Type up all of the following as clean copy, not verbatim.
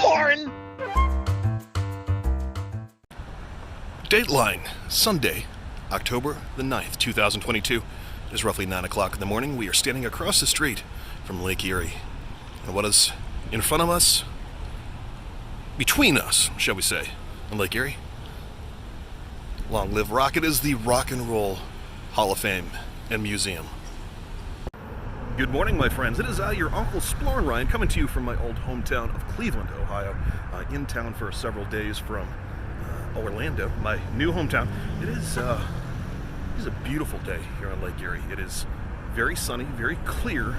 Splorin! Dateline, Sunday, October the 9th, 2022. It is roughly 9 o'clock in the morning. We are standing across the street from Lake Erie. And what is in front of us, between us, shall we say, in Lake Erie? Long live rock. It is the Rock and Roll Hall of Fame and Museum. Good morning, my friends. It is your Uncle Splorin Ryan coming to you from my old hometown of Cleveland, Ohio. In town for several days from Orlando, my new hometown. It is a beautiful day here on Lake Erie. It is very sunny, very clear,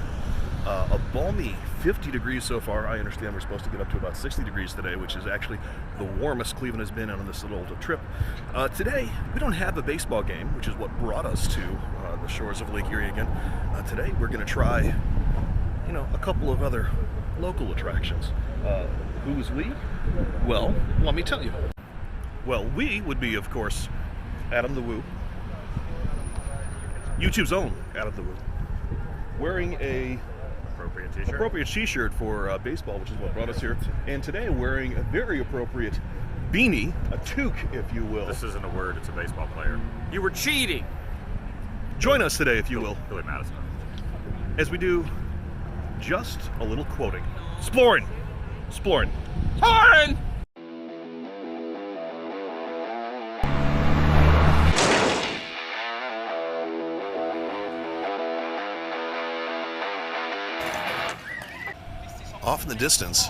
a balmy 50 degrees so far. I understand we're supposed to get up to about 60 degrees today, which is actually the warmest Cleveland has been on this little trip. Today, we don't have a baseball game, which is what brought us to the shores of Lake Erie again. Today, we're going to try, a couple of other local attractions. Who's we? Well, let me tell you. Well, we would be, of course, Adam the Woo, YouTube's own Adam the Woo, wearing a appropriate t-shirt for baseball, which is what brought us here, and today wearing a very appropriate beanie, a toque, if you will. This isn't a word, it's a baseball player. You were cheating! Join us today, if you will, Billy Madison, as we do just a little quoting. Splorin! Splorin! Splorin! Off in the distance,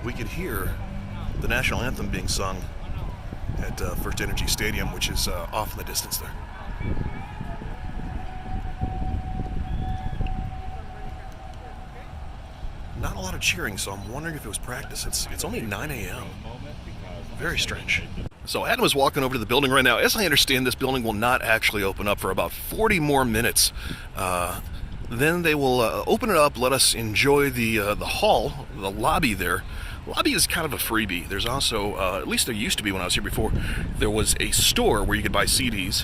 we could hear the national anthem being sung at First Energy Stadium, which is off in the distance there. Not a lot of cheering, so I'm wondering if it was practice. It's only 9 a.m. Very strange. So Adam is walking over to the building right now. As I understand, this building will not actually open up for about 40 more minutes. Then they will open it up, let us enjoy the hall, the lobby there. Lobby is kind of a freebie. There's also, at least there used to be when I was here before, there was a store where you could buy CDs.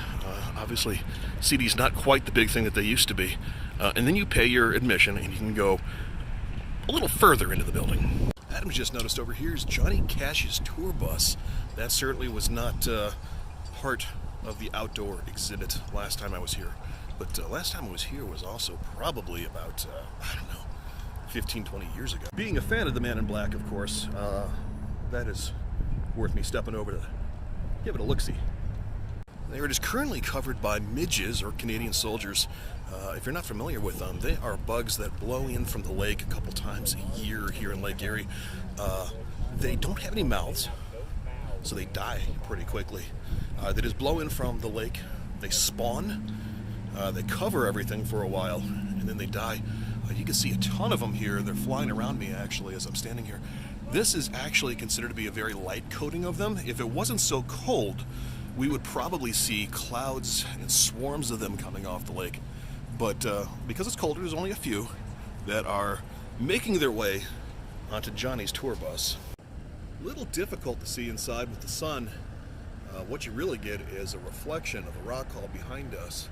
Obviously, CDs not quite the big thing that they used to be. And then you pay your admission and you can go a little further into the building. Adam's just noticed over here is Johnny Cash's tour bus. That certainly was not part of the outdoor exhibit last time I was here. But last time I was here was also probably about, 15, 20 years ago. Being a fan of the Man in Black, of course, that is worth me stepping over to give it a look-see. There it is, currently covered by midges, or Canadian soldiers. If you're not familiar with them, they are bugs that blow in from the lake a couple times a year here in Lake Erie. They don't have any mouths, so they die pretty quickly. They just blow in from the lake. They spawn. They cover everything for a while, and then they die. You can see a ton of them here. They're flying around me, actually, as I'm standing here. This is actually considered to be a very light coating of them. If it wasn't so cold, we would probably see clouds and swarms of them coming off the lake. But because it's colder, there's only a few that are making their way onto Johnny's tour bus. A little difficult to see inside with the sun. What you really get is a reflection of a rock hall behind us.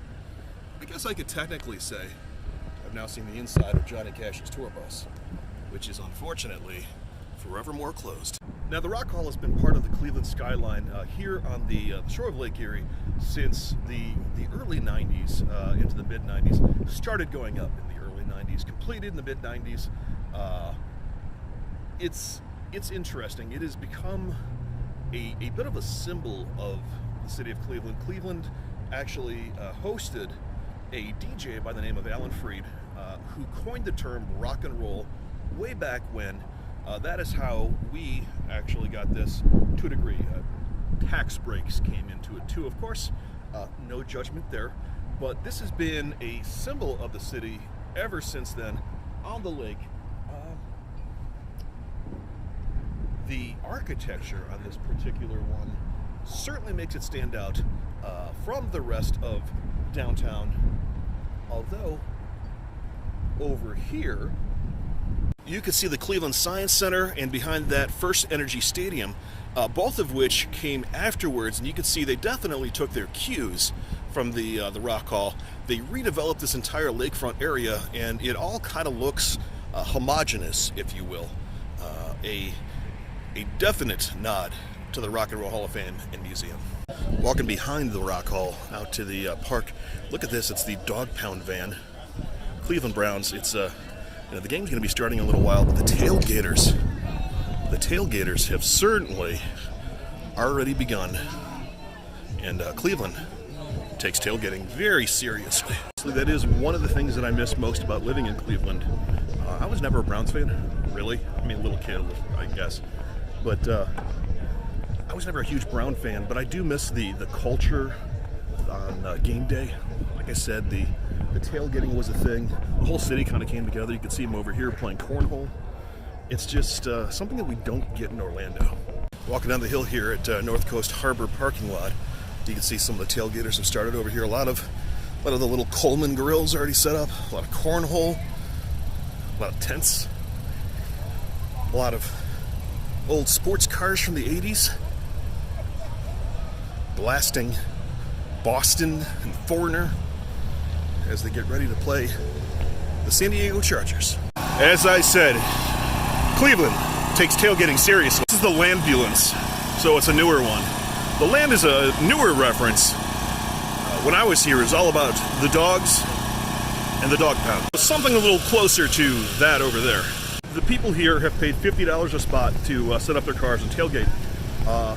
I guess I could technically say I've now seen the inside of Johnny Cash's tour bus, which is unfortunately forevermore closed. Now, the Rock Hall has been part of the Cleveland skyline here on the shore of Lake Erie since the early 90s into the mid-90s. Started going up in the early 90s, completed in the mid-90s. It's interesting. It has become a bit of a symbol of the city of Cleveland. Cleveland actually hosted a DJ by the name of Alan Freed, who coined the term rock and roll way back when. That is how we actually got this to a degree. Tax breaks came into it too, of course. No judgment there. But this has been a symbol of the city ever since then on the lake. The architecture on this particular one certainly makes it stand out from the rest of downtown. Although, over here, you can see the Cleveland Science Center, and behind that, First Energy Stadium, both of which came afterwards, and you can see they definitely took their cues from the Rock Hall. They redeveloped this entire lakefront area, and it all kind of looks homogenous, if you will, a definite nod to the Rock and Roll Hall of Fame and Museum. Walking behind the Rock Hall out to the park, look at this. It's the Dog Pound van. Cleveland Browns. It's the game's going to be starting in a little while, but the tailgaters have certainly already begun, and Cleveland takes tailgating very seriously. So that is one of the things that I miss most about living in Cleveland. I was never a Browns fan, really. I mean, a little kid, I guess, but I was never a huge Brown fan. But I do miss the culture on game day. Like I said, the tailgating was a thing. The whole city kind of came together. You could see them over here playing cornhole. It's just something that we don't get in Orlando. Walking down the hill here at North Coast Harbor parking lot, you can see some of the tailgaters have started over here. A lot of the little Coleman grills already set up. A lot of cornhole. A lot of tents. A lot of old sports cars from the 80s. Blasting Boston and Foreigner as they get ready to play the San Diego Chargers. As I said, Cleveland takes tailgating seriously. This is the Landbulance, so it's a newer one. The Land is a newer reference. When I was here, it was all about the dogs and the Dog Pound. Something a little closer to that over there. The people here have paid $50 a spot to set up their cars and tailgate.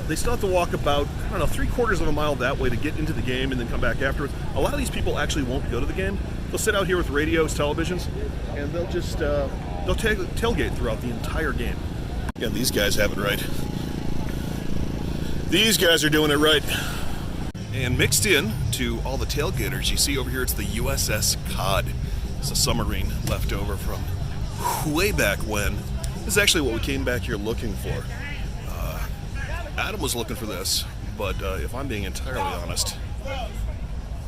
They still have to walk about, I don't know, 3/4 of a mile that way to get into the game and then come back afterwards. A lot of these people actually won't go to the game. They'll sit out here with radios, televisions, and they'll just they'll tailgate throughout the entire game. Yeah, these guys have it right. These guys are doing it right. And mixed in to all the tailgaters, you see over here, it's the USS Cod. It's a submarine left over from way back when. This is actually what we came back here looking for. Adam was looking for this, but if I'm being entirely honest,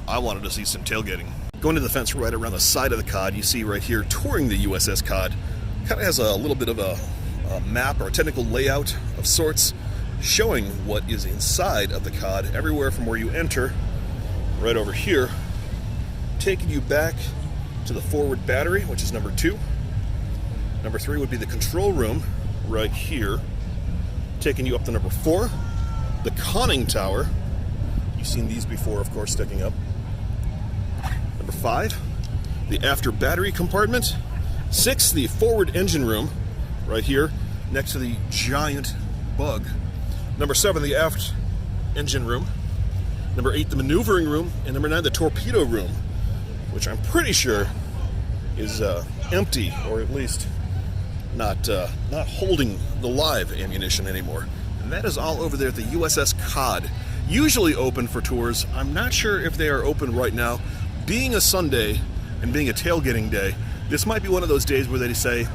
I wanted to see some tailgating. Going to the fence right around the side of the Cod, you see right here, touring the USS Cod, kind of has a little bit of a map or a technical layout of sorts, showing what is inside of the Cod, everywhere from where you enter, right over here, taking you back to the forward battery, which is number 2. Number 3 would be the control room, right here, taking you up to number 4, the conning tower. You've seen these before, of course, sticking up. Number 5, the after battery compartment. 6, the forward engine room, right here, next to the giant bug. Number 7, the aft engine room. Number 8, the maneuvering room. And number 9, the torpedo room, which I'm pretty sure is empty, or at least not holding the live ammunition anymore. And that is all over there at the USS Cod. Usually open for tours. I'm not sure if they are open right now. Being a Sunday and being a tailgating day, this might be one of those days where they say,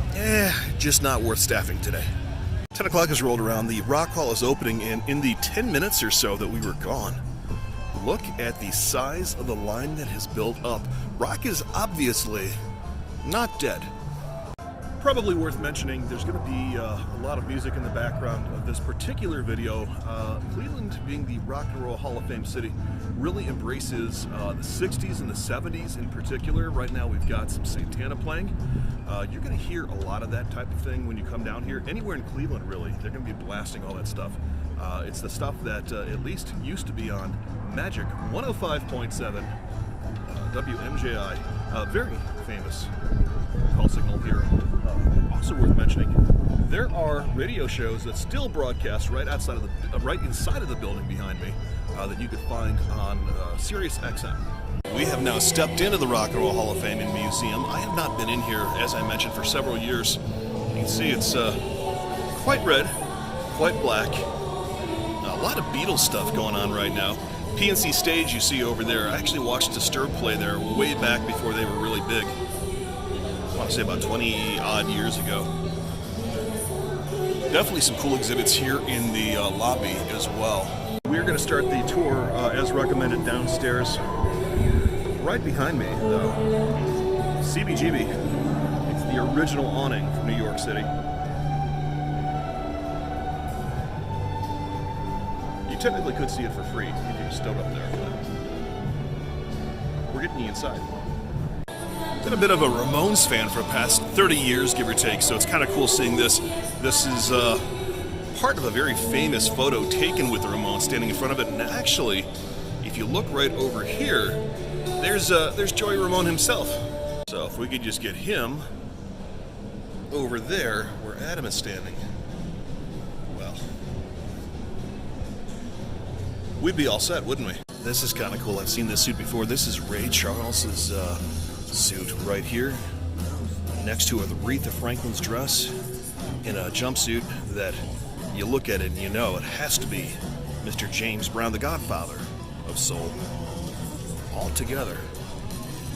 just not worth staffing today. 10 o'clock has rolled around, the Rock Hall is opening, and in the 10 minutes or so that we were gone, look at the size of the line that has built up. Rock is obviously not dead. Probably worth mentioning, there's going to be a lot of music in the background of this particular video. Cleveland, being the Rock and Roll Hall of Fame city, really embraces the 60s and the 70s in particular. Right now we've got some Santana playing. You're going to hear a lot of that type of thing when you come down here. Anywhere in Cleveland, really, they're going to be blasting all that stuff. It's the stuff that at least used to be on Magic 105.7 WMJI. Very famous call signal here. Also worth mentioning, there are radio shows that still broadcast right outside of the, right inside of the building behind me, that you could find on Sirius XM. We have now stepped into the Rock and Roll Hall of Fame and Museum. I have not been in here, as I mentioned, for several years. You can see it's quite red, quite black. A lot of Beatles stuff going on right now. PNC Stage you see over there. I actually watched Disturbed play there way back before they were really big. I want to say about 20 odd years ago. Definitely some cool exhibits here in the lobby as well. We're going to start the tour as recommended downstairs. Right behind me, though, CBGB. It's the original awning from New York City. You technically could see it for free if you stood up there, but we're getting you inside. Been a bit of a Ramones fan for the past 30 years, give or take, so it's kind of cool seeing this. This is part of a very famous photo taken with the Ramones standing in front of it, and actually, if you look right over here, there's Joey Ramone himself. So if we could just get him over there where Adam is standing, well, we'd be all set, wouldn't we? This is kind of cool. I've seen this suit before. This is Ray Charles's suit right here, next to Aretha Franklin's dress, in a jumpsuit that you look at it and you know it has to be Mr. James Brown, the godfather of soul. All together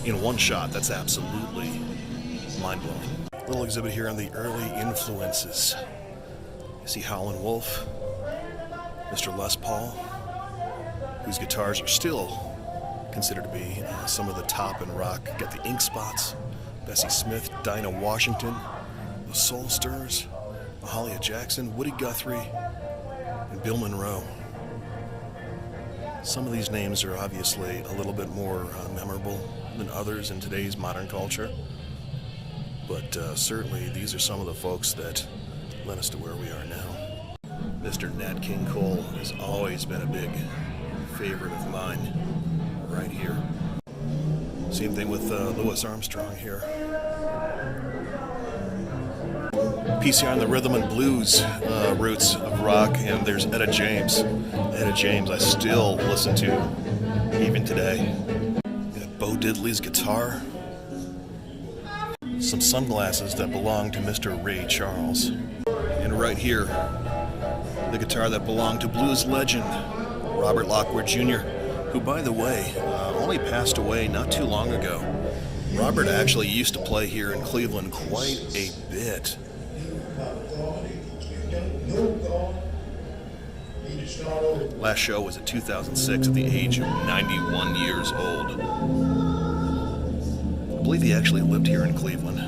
in one shot. That's absolutely mind-blowing. Little exhibit here on the early influences. You see Howlin' Wolf, Mr. Les Paul, whose guitars are still considered to be some of the top in rock. Got the Ink Spots, Bessie Smith, Dinah Washington, the Soul Stirrers, Mahalia Jackson, Woody Guthrie, and Bill Monroe. Some of these names are obviously a little bit more memorable than others in today's modern culture, but certainly these are some of the folks that led us to where we are now. Mr. Nat King Cole has always been a big favorite of mine. Right here. Same thing with Louis Armstrong here. PCR on the rhythm and blues roots of rock, and there's Etta James. Etta James I still listen to even today. Got Bo Diddley's guitar. Some sunglasses that belong to Mr. Ray Charles. And right here, the guitar that belonged to blues legend Robert Lockwood Jr., who, by the way, only passed away not too long ago. Robert actually used to play here in Cleveland quite a bit. Last show was in 2006 at the age of 91 years old. I believe he actually lived here in Cleveland.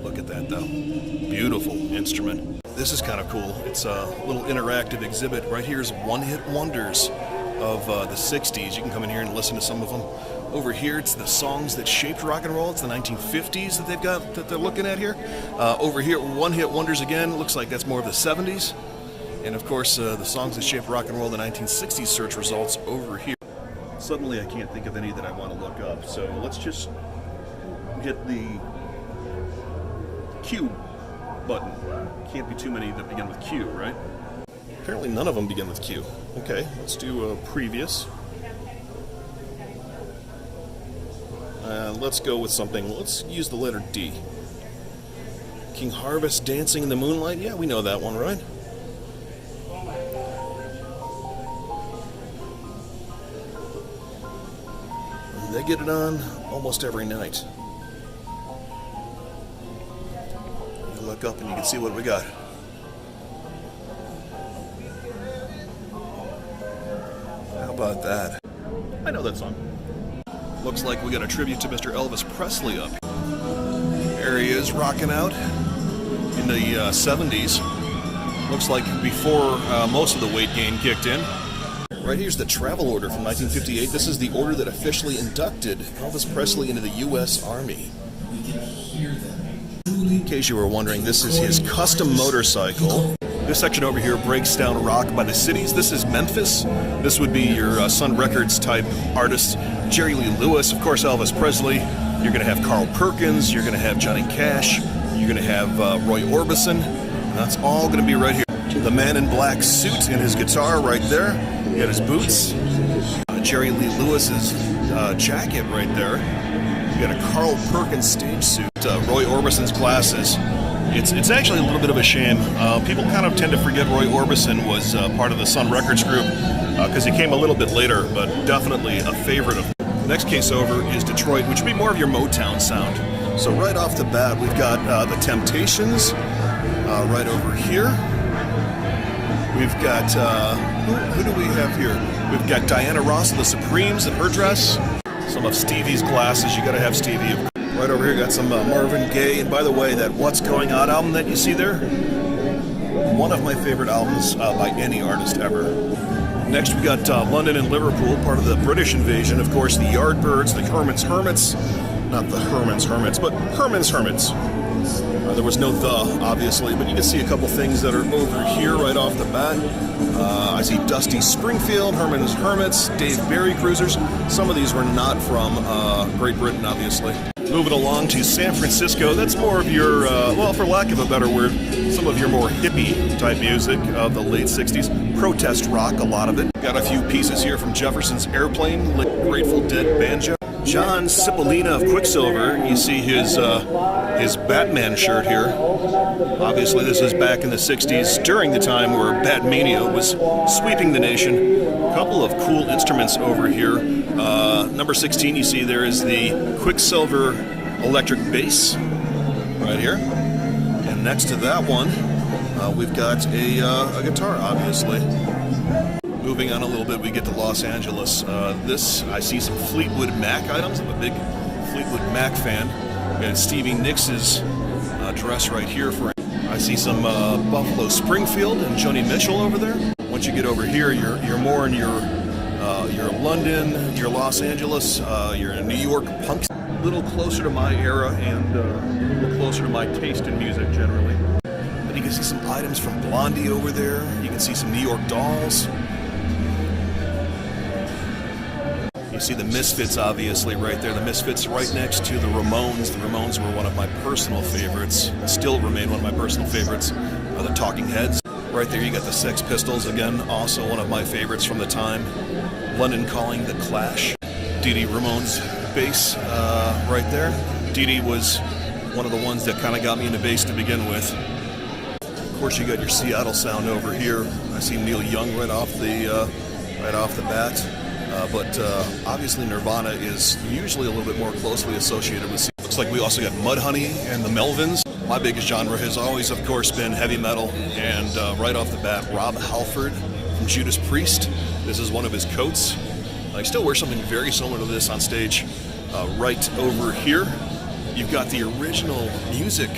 Look at that, though. Beautiful instrument. This is kind of cool. It's a little interactive exhibit. Right here is one-hit wonders of the 60s. You can come in here and listen to some of them. Over here, it's the songs that shaped rock and roll. It's the 1950s that they've got, that they're looking at here. Over here, one-hit wonders again. Looks like that's more of the 70s. And of course, the songs that shaped rock and roll, the 1960s search results over here. Suddenly, I can't think of any that I want to look up. So let's just hit the Q button. Can't be too many that begin with Q, right? Apparently none of them begin with Q. Okay, let's do previous. Let's go with something. Let's use the letter D. King Harvest, Dancing in the Moonlight. Yeah, we know that one, right? They get it on almost every night. You look up and you can see what we got. How about that? I know that song. Looks like we got a tribute to Mr. Elvis Presley up. There he is, rocking out in the 70s. Looks like before most of the weight gain kicked in. Right here's the travel order from 1958. This is the order that officially inducted Elvis Presley into the U.S. Army. In case you were wondering, this is his custom motorcycle. This section over here breaks down rock by the cities. This is Memphis. This would be your Sun Records type artists. Jerry Lee Lewis, of course, Elvis Presley. You're going to have Carl Perkins. You're going to have Johnny Cash. You're going to have Roy Orbison. And that's all going to be right here. The man in black suit and his guitar right there. You got his boots. Jerry Lee Lewis's jacket right there. You got a Carl Perkins stage suit. Roy Orbison's glasses. It's actually a little bit of a shame. People kind of tend to forget Roy Orbison was part of the Sun Records group because he came a little bit later, but definitely a favorite of. The next case over is Detroit, which would be more of your Motown sound. So right off the bat, we've got the Temptations right over here. We've got, who do we have here? We've got Diana Ross of the Supremes in her dress. Some of Stevie's glasses. You got to have Stevie. Right over here, got some Marvin Gaye. And by the way, that What's Going On album that you see there, one of my favorite albums by any artist ever. Next, we got London and Liverpool, part of the British invasion. Of course, the Yardbirds, the Herman's Hermits, not the Herman's Hermits, but Herman's Hermits. There was no the, obviously, but you can see a couple things that are over here right off the bat. I see Dusty Springfield, Herman's Hermits, Dave Barry Cruisers. Some of these were not from Great Britain, obviously. Moving along to San Francisco, that's more of your, well, for lack of a better word, some of your more hippie type music of the late 60s. Protest rock, a lot of it. Got a few pieces here from Jefferson's Airplane, Grateful Dead banjo. John Cipollina of Quicksilver, you see his Batman shirt here. Obviously this is back in the 60s, during the time where Batmania was sweeping the nation. A couple of cool instruments over here. Number 16, you see there is the Quicksilver electric bass right here. And next to that one, we've got a guitar, obviously. Moving on a little bit, we get to Los Angeles. I see some Fleetwood Mac items. I'm a big Fleetwood Mac fan. And Stevie Nicks' dress right here for him. I see some Buffalo Springfield and Joni Mitchell over there. Once you get over here, you're more in your London, your Los Angeles, your New York punk. A little closer to my era and a little closer to my taste in music generally. But you can see some items from Blondie over there. You can see some New York Dolls. You see the Misfits, obviously, right there. The Misfits right next to the Ramones. The Ramones were one of my personal favorites, still remain one of my personal favorites. The Talking Heads. Right there, you got the Sex Pistols, again, also one of my favorites from the time. London Calling, The Clash. Dee Dee Ramone's bass right there. Dee Dee was one of the ones that kind of got me into bass to begin with. Of course, you got your Seattle sound over here. I see Neil Young right off the bat. But obviously Nirvana is usually a little bit more closely associated with. Looks like we also got Mudhoney and the Melvins. My biggest genre has always, of course, been heavy metal. And right off the bat, Rob Halford from Judas Priest. This is one of his coats. I still wear something very similar to this on stage. Right over here, you've got the original music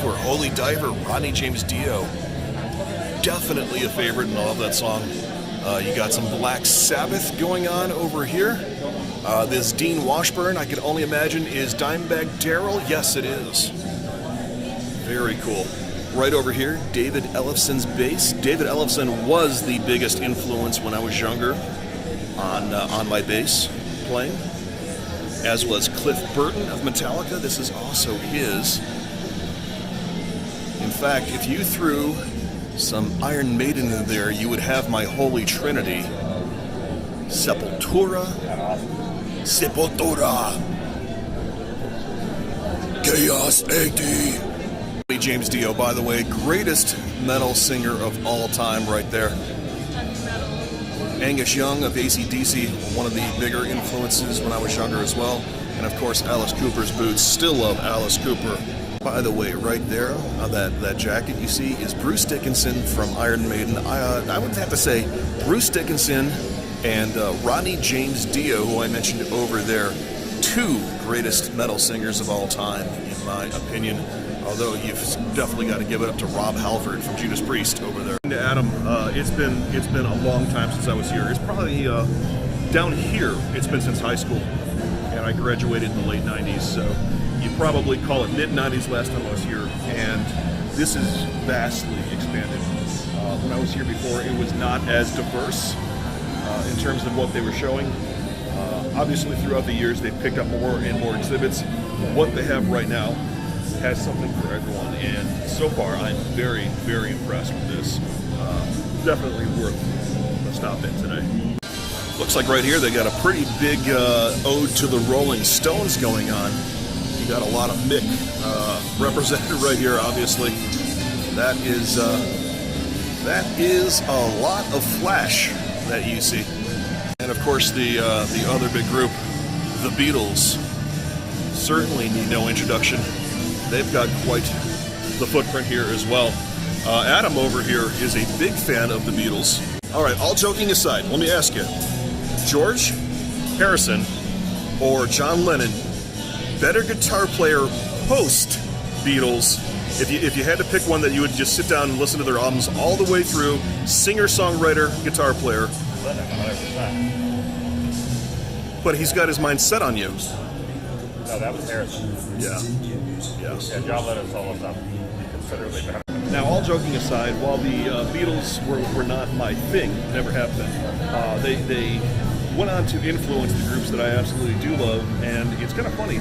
for Holy Diver, Rodney James Dio. Definitely a favorite, and I love that song. You got some Black Sabbath going on over here. This Dean Washburn, I can only imagine, is Dimebag Darrell. Yes, it is. Very cool. Right over here, David Ellefson's bass. David Ellefson was the biggest influence when I was younger on my bass playing, as was Cliff Burton of Metallica. This is also his. In fact, if you threw some Iron Maiden in there, you would have my holy trinity. Sepultura, Chaos AD. James Dio, by the way, greatest metal singer of all time right there. Angus Young of AC/DC, one of the bigger influences when I was younger as well. And of course, Alice Cooper's boots. Still love Alice Cooper. By the way, right there, that jacket you see is Bruce Dickinson from Iron Maiden. I would have to say Bruce Dickinson and Rodney James Dio, who I mentioned over there, two greatest metal singers of all time, in my opinion. Although you've definitely got to give it up to Rob Halford from Judas Priest over there. To Adam, it's been a long time since I was here. It's probably down here. It's been since high school, and I graduated in the late '90s. So you probably call it mid-'90s last time I was here, and this is vastly expanded. When I was here before, it was not as diverse in terms of what they were showing. Obviously, throughout the years, they've picked up more and more exhibits. What they have right now has something for everyone, and so far, I'm very, very impressed with this. Definitely worth a stop in today. Looks like right here they got a pretty big ode to the Rolling Stones going on. You got a lot of Mick represented right here, obviously. That is a lot of Flash that you see. And of course the other big group, the Beatles, certainly need no introduction. They've got quite the footprint here as well. Adam over here is a big fan of the Beatles. All right, all joking aside, let me ask you, George Harrison or John Lennon, better guitar player post Beatles? If you had to pick one that you would just sit down and listen to their albums all the way through, singer, songwriter, guitar player. Lennon, 100%. But he's got his mind set on you. No, that was Harrison. Yeah. Yeah, John Lennon's solo stuff considerably better. Now, all joking aside, while the Beatles were not my thing, never have been, they went on to influence the groups that I absolutely do love, and it's kind of funny.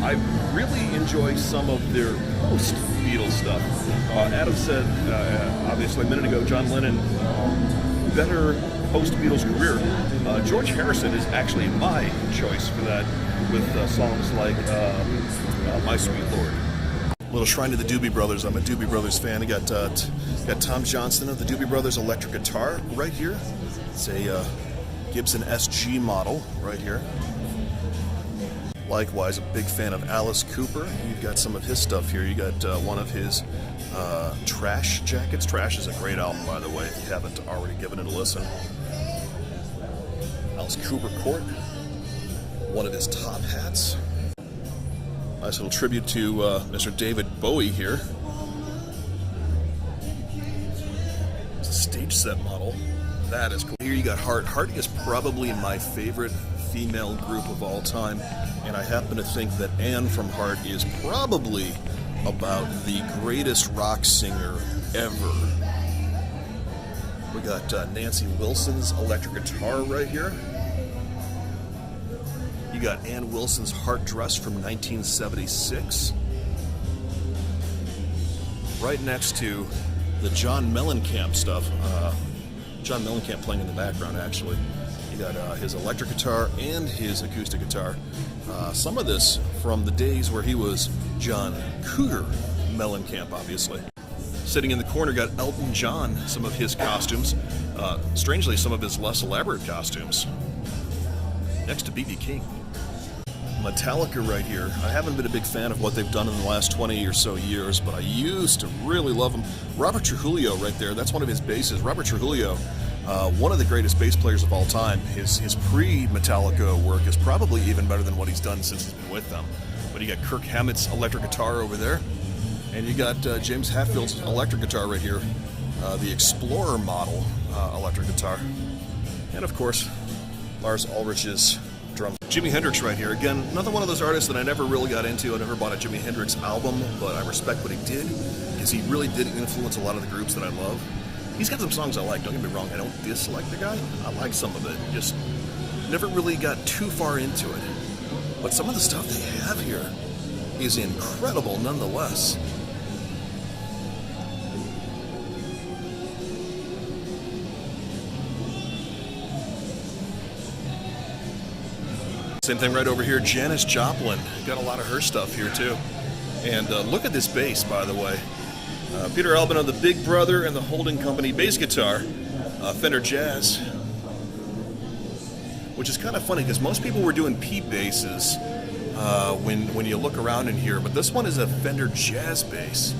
I really enjoy some of their post-Beatles stuff. Adam said, obviously a minute ago, John Lennon, better post-Beatles career. George Harrison is actually my choice for that, with songs like My Sweet Lord. Little shrine to the Doobie Brothers. I'm a Doobie Brothers fan. I got Tom Johnston of the Doobie Brothers electric guitar right here. It's a Gibson SG model right here. Likewise, a big fan of Alice Cooper. You've got some of his stuff here. You got one of his Trash jackets. Trash is a great album, by the way, if you haven't already given it a listen. Alice Cooper Court. One of his top hats. Nice little tribute to Mr. David Bowie here. It's a stage set model. That is cool. Here you got Heart. Heart is probably my favorite female group of all time, and I happen to think that Anne from Heart is probably about the greatest rock singer ever. We got Nancy Wilson's electric guitar right here. You got Ann Wilson's Heart dress from 1976. Right next to the John Mellencamp stuff. John Mellencamp playing in the background, actually. You got his electric guitar and his acoustic guitar. Some of this from the days where he was John Cougar Mellencamp, obviously. Sitting in the corner, got Elton John, some of his costumes. Strangely, some of his less elaborate costumes. Next to B.B. King. Metallica right here. I haven't been a big fan of what they've done in the last 20 or so years, but I used to really love them. Robert Trujillo right there, that's one of his basses. Robert Trujillo, one of the greatest bass players of all time. His pre-Metallica work is probably even better than what he's done since he's been with them. But you got Kirk Hammett's electric guitar over there, and you got James Hetfield's electric guitar right here, the Explorer model electric guitar. And of course, Lars Ulrich's drums. Jimi Hendrix right here. Again, another one of those artists that I never really got into. I never bought a Jimi Hendrix album, but I respect what he did, because he really did influence a lot of the groups that I love. He's got some songs I like, don't get me wrong. I don't dislike the guy. I like some of it. Just never really got too far into it. But some of the stuff they have here is incredible nonetheless. Same thing right over here. Janis Joplin. Got a lot of her stuff here too. And look at this bass, by the way. Peter Albin of the Big Brother and the Holding Company bass guitar. Fender Jazz. Which is kind of funny because most people were doing P basses when you look around in here. But this one is a Fender Jazz bass.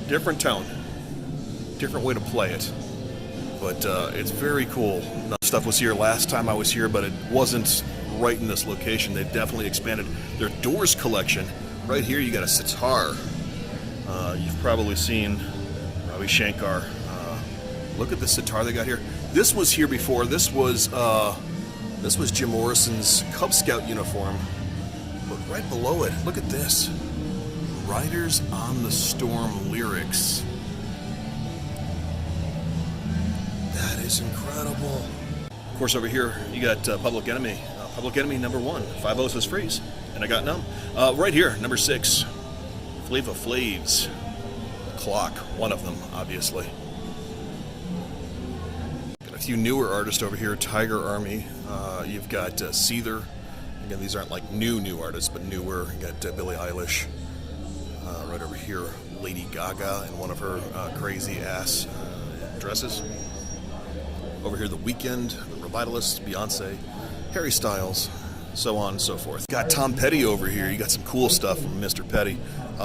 Different tone. Different way to play it. But it's very cool. Stuff was here last time I was here, but it wasn't right in this location. They definitely expanded their Doors collection. Right here you got a sitar. You've probably seen Ravi Shankar. Look at the sitar they got here. This was here before. This was Jim Morrison's Cub Scout uniform. But right below it, look at this. Riders on the Storm lyrics. That is incredible. Of course, over here you got Public Enemy. Public Enemy #1, 5 O's Freeze, and I got numb. Right here, #6, Flava Flav's Clock, one of them, obviously. Got a few newer artists over here. Tiger Army. You've got Seether. Again, these aren't like new artists, but newer. You got Billie Eilish. Right over here, Lady Gaga in one of her crazy ass dresses. Over here, The Weeknd, The Revitalists, Beyonce, Harry Styles, so on and so forth. Got Tom Petty over here. You got some cool stuff from Mr. Petty.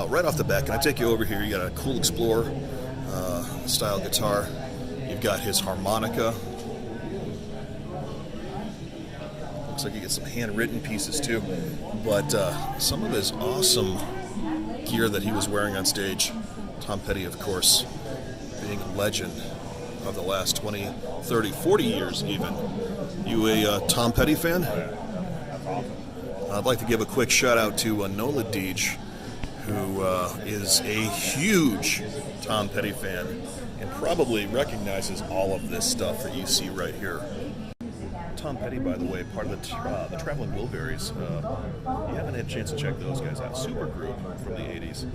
Right off the bat, can I take you over here? You got a cool Explorer style guitar. You've got his harmonica. Looks like you get some handwritten pieces too. But some of his awesome gear that he was wearing on stage. Tom Petty, of course, being a legend of the last 20, 30, 40 years even. You a Tom Petty fan? I'd like to give a quick shout out to Nola Deej, who is a huge Tom Petty fan and probably recognizes all of this stuff that you see right here. Tom Petty, by the way, part of the Traveling Wilburys. You haven't had a chance to check those guys out. Supergroup from the 80s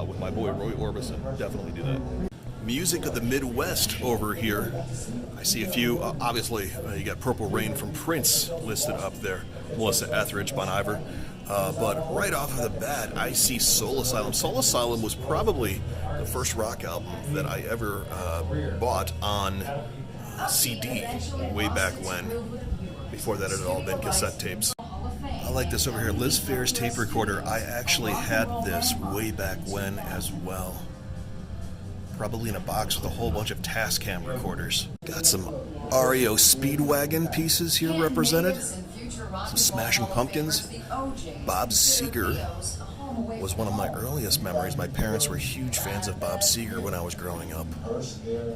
with my boy Roy Orbison. Definitely do that. Music of the Midwest over here. I see a few. Obviously, you got Purple Rain from Prince listed up there. Melissa Etheridge, Bon Iver. But right off of the bat, I see Soul Asylum. Soul Asylum was probably the first rock album that I ever bought on CD way back when. Before that, it had all been cassette tapes. I like this over here. Liz Phair's tape recorder. I actually had this way back when as well. Probably in a box with a whole bunch of Tascam recorders. Got some REO Speedwagon pieces here represented. Some Smashing Pumpkins. Bob Seger was one of my earliest memories. My parents were huge fans of Bob Seger when I was growing up.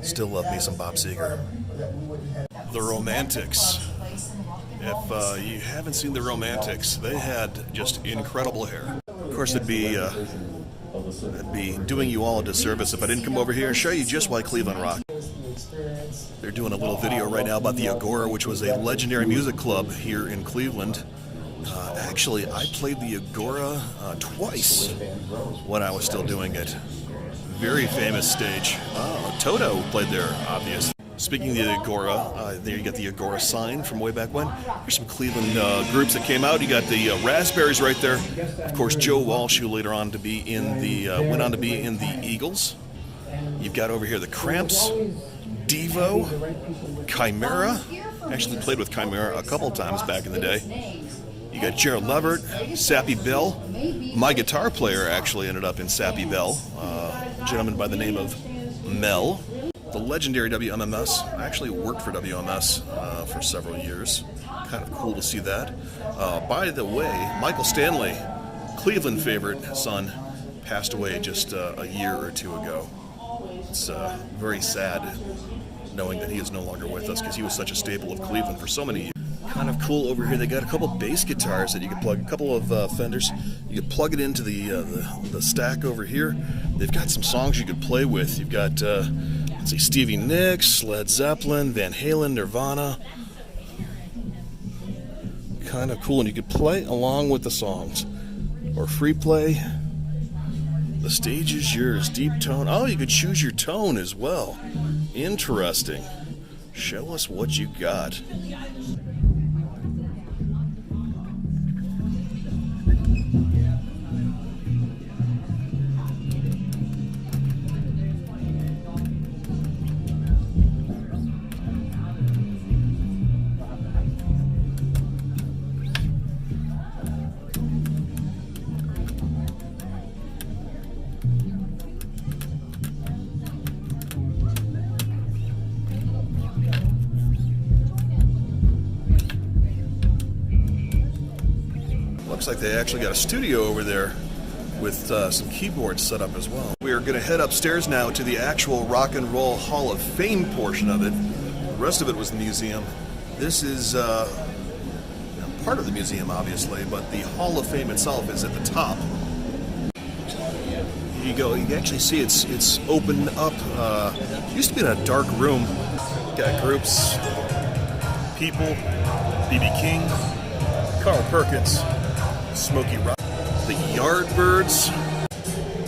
Still love me some Bob Seger. The Romantics. If you haven't seen the Romantics, they had just incredible hair. Of course, it'd be doing you all a disservice if I didn't come over here and show you just why Cleveland rock. They're doing a little video right now about the Agora, which was a legendary music club here in Cleveland. Actually, I played the Agora twice when I was still doing it. Very famous stage. Toto played there, obviously. Speaking of the Agora, there you got the Agora sign from way back when. Here's some Cleveland groups that came out. You got the Raspberries right there. Of course, Joe Walsh, who later on to be in the went on to be in the Eagles. You've got over here the Cramps, Devo, Chimera. Actually played with Chimera a couple times back in the day. You got Gerald Levert, Sappy Bell. My guitar player actually ended up in Sappy Bell. A gentleman by the name of Mel. The legendary WMMS. I actually worked for WMS for several years. Kind of cool to see that. By the way, Michael Stanley, Cleveland favorite son, passed away just a year or two ago. It's very sad knowing that he is no longer with us because he was such a staple of Cleveland for so many years. Kind of cool over here. They got a couple bass guitars that you can plug, a couple of Fenders. You can plug it into the stack over here. They've got some songs you could play with. You've got let's see, Stevie Nicks, Led Zeppelin, Van Halen, Nirvana. Kind of cool, and you could play along with the songs or free play. The stage is yours. Deep tone. Oh, you could choose your tone as well. Interesting. Show us what you got. Looks like they actually got a studio over there with some keyboards set up as well. We are going to head upstairs now to the actual Rock and Roll Hall of Fame portion of it. The rest of it was the museum. This is part of the museum, obviously, but the Hall of Fame itself is at the top. Here you go. You can actually see it's opened up. It used to be in a dark room. Got groups, People, B.B. King, Carl Perkins, Smokey Rock, the Yardbirds,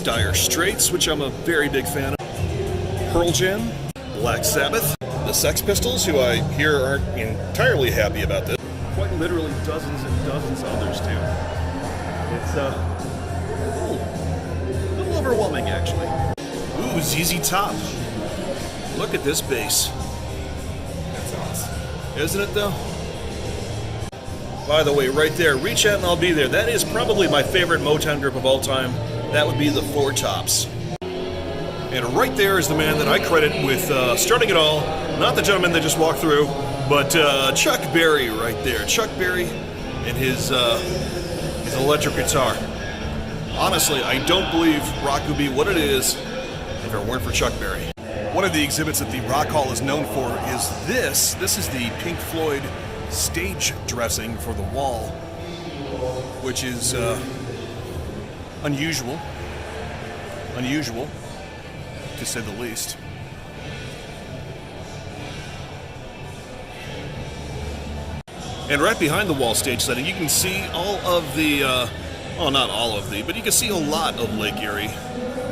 Dire Straits, which I'm a very big fan of, Pearl Jam, Black Sabbath, the Sex Pistols, who I hear aren't entirely happy about this. Quite literally dozens and dozens of others too. It's a little overwhelming, actually. Ooh, ZZ Top. Look at this bass. That's awesome. Isn't it though? By the way, right there, Reach Out and I'll Be There. That is probably my favorite Motown group of all time. That would be the Four Tops. And right there is the man that I credit with starting it all. Not the gentleman that just walked through, but Chuck Berry right there. Chuck Berry and his electric guitar. Honestly, I don't believe rock would be what it is if it weren't for Chuck Berry. One of the exhibits that the Rock Hall is known for is this. This is the Pink Floyd stage dressing for the wall. which is unusual, to say the least. And right behind the wall stage setting, you can see all of the, well, not all of the, but you can see a lot of Lake Erie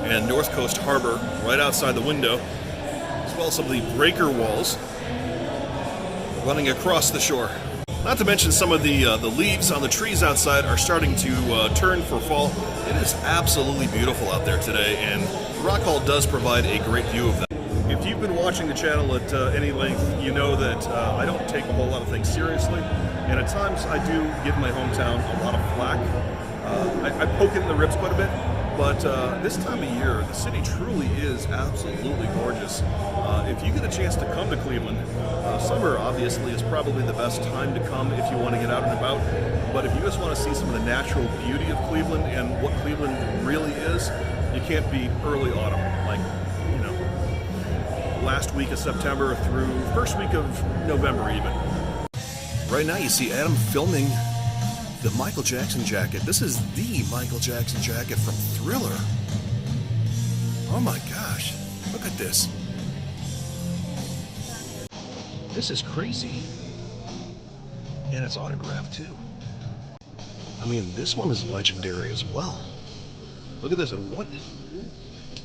and North Coast Harbor right outside the window, as well as some of the breaker walls running across the shore. Not to mention some of the leaves on the trees outside are starting to turn for fall. It is absolutely beautiful out there today, and Rock Hall does provide a great view of that. If you've been watching the channel at any length, you know that I don't take a whole lot of things seriously, and at times I do give my hometown a lot of flack. I poke it in the ribs quite a bit, but this time of year, the city truly is absolutely gorgeous. If you get a chance to come to Cleveland, summer obviously is probably the best time to come if you want to get out and about, but if you just want to see some of the natural beauty of Cleveland and what Cleveland really is, you can't beat early autumn, like, you know, last week of September through first week of November even. Right now you see Adam filming the Michael Jackson jacket. This is the Michael Jackson jacket from Thriller. Oh my gosh, look at this. This is crazy. And it's autographed too. I mean, this one is legendary as well. Look at this. And what?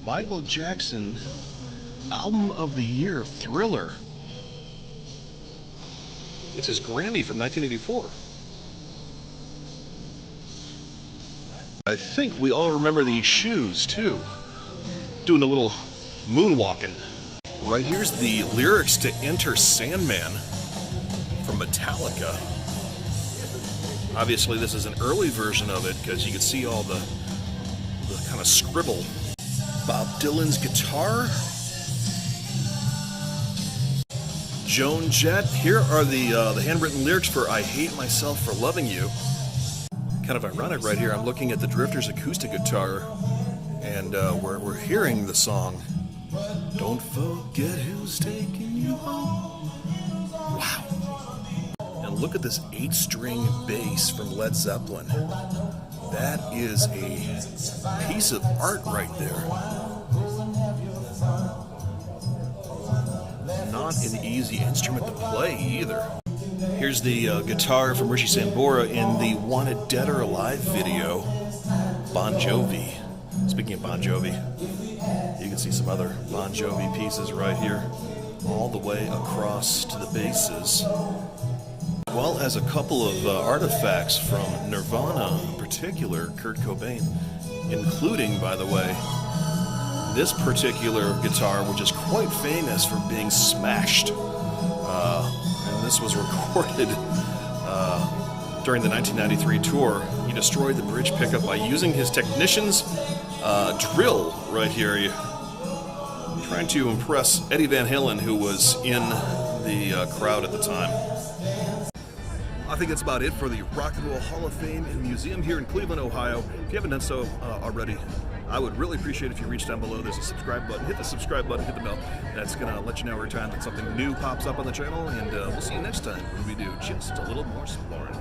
Michael Jackson Album of the Year, Thriller. It's his Grammy from 1984. I think we all remember these shoes too. Doing a little moonwalking. Right here's the lyrics to Enter Sandman from Metallica. Obviously this is an early version of it because you can see all the kind of scribble. Bob Dylan's guitar. Joan Jett. Here are the handwritten lyrics for I Hate Myself for Loving You. Kind of ironic right here. I'm looking at the Drifters acoustic guitar, and we're hearing the song Don't Forget Who's Taking You Home. Wow. And look at this 8-string bass from Led Zeppelin. That is a piece of art right there. Not an easy instrument to play either. Here's the guitar from Richie Sambora in the Wanted Dead or Alive video, Bon Jovi. Speaking of Bon Jovi, you can see some other Bon Jovi pieces right here, all the way across to the basses, as well as a couple of artifacts from Nirvana, in particular Kurt Cobain, including, by the way, this particular guitar, which is quite famous for being smashed. And this was recorded during the 1993 tour. He destroyed the bridge pickup by using his technician's drill right here, trying to impress Eddie Van Halen, who was in the crowd at the time. I think that's about it for the Rock and Roll Hall of Fame and Museum here in Cleveland, Ohio. If you haven't done so already, I would really appreciate it if you reach down below. There's a subscribe button. Hit the subscribe button, hit the bell. That's going to let you know every time that something new pops up on the channel. And we'll see you next time when we do just a little more Splorin.